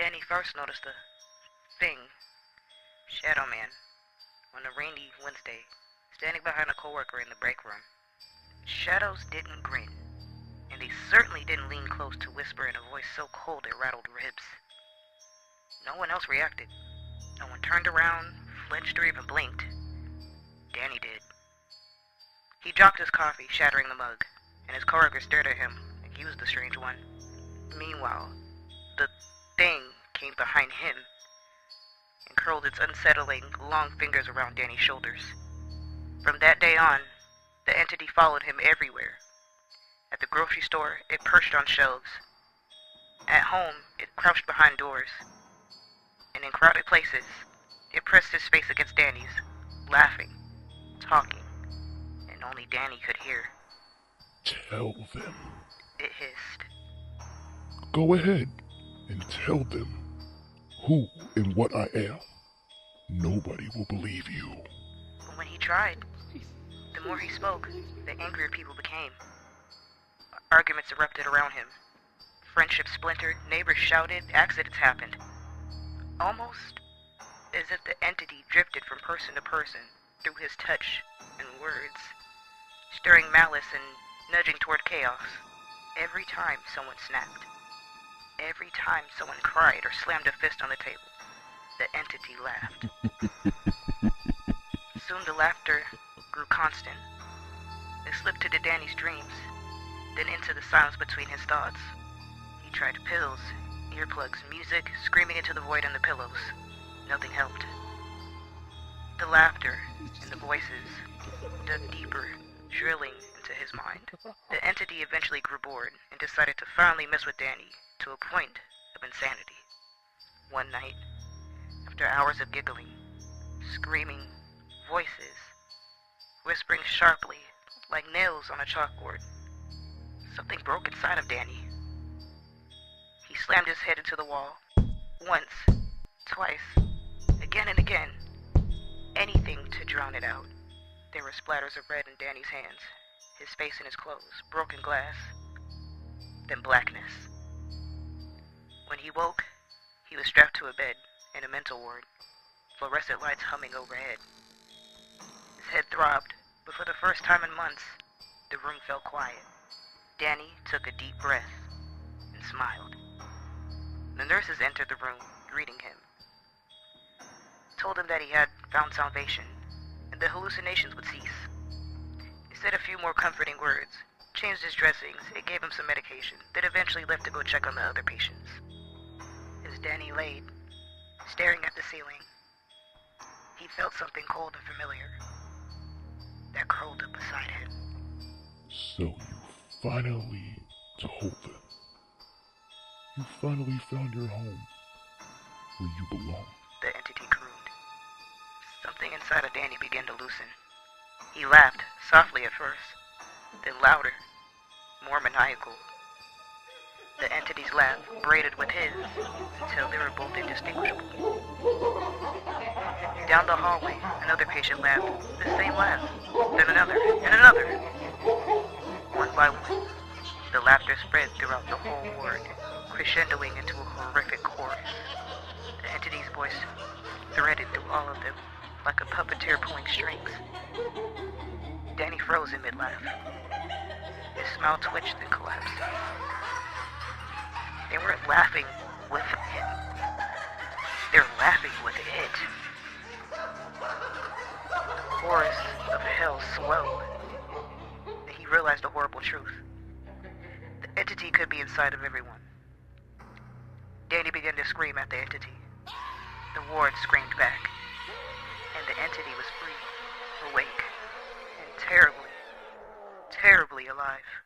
Danny first noticed the thing, Shadow Man, on a rainy Wednesday, standing behind a coworker in the break room. Shadows didn't grin, and they certainly didn't lean close to whisper in a voice so cold it rattled ribs. No one else reacted. No one turned around, flinched, or even blinked. Danny did. He dropped his coffee, shattering the mug, and his coworker stared at him like he was the strange one. Meanwhile, the thing came behind him and curled its unsettling, long fingers around Danny's shoulders. From that day on, the entity followed him everywhere. At the grocery store, it perched on shelves. At home, it crouched behind doors. And in crowded places, it pressed its face against Danny's, laughing, talking, and only Danny could hear. Tell them. It hissed. Go ahead and tell them who and what I am. Nobody will believe you. But when he tried, the more he spoke, the angrier people became. Arguments erupted around him. Friendships splintered, neighbors shouted, accidents happened. Almost as if the entity drifted from person to person through his touch and words, stirring malice and nudging toward chaos. Every time someone snapped, every time someone cried or slammed a fist on the table, the entity laughed. Soon the laughter grew constant. It slipped into Danny's dreams, then into the silence between his thoughts. He tried pills, earplugs, music, screaming into the void in the pillows. Nothing helped. The laughter and the voices dug deeper, drilling into his mind. The entity eventually grew bored and decided to finally mess with Danny to a point of insanity. One night, after hours of giggling, screaming, voices, whispering sharply like nails on a chalkboard, something broke inside of Danny. He slammed his head into the wall, once, twice, again and again, anything to drown it out. There were splatters of red in Danny's hands, his face and his clothes, broken glass, then blackness. When he woke, he was strapped to a bed in a mental ward, fluorescent lights humming overhead. His head throbbed, but for the first time in months, the room felt quiet. Danny took a deep breath and smiled. The nurses entered the room, greeting him, told him that he had found salvation, and the hallucinations would cease. He said a few more comforting words, changed his dressings, and gave him some medication, then eventually left to go check on the other patients. As Danny laid, staring at the ceiling, he felt something cold and familiar that curled up beside him. So you finally told them. You finally found your home, where you belong. The entity crooned. Something inside of Danny began to loosen. He laughed, softly at first, then louder, more maniacal. The entity's laugh braided with his until they were both indistinguishable. Down the hallway, another patient laughed, the same laugh, then another, and another. One by one, the laughter spread throughout the whole ward, crescendoing into a horrific chorus. The entity's voice threaded through all of them, like a puppeteer pulling strings. Danny froze in mid-laugh. His smile twitched and collapsed. They weren't laughing with him. They were laughing with it. The chorus of hell swelled. He realized a horrible truth. The entity could be inside of everyone. Danny began to scream at the entity. The ward screamed back. And the entity was free, awake, and terribly, terribly alive.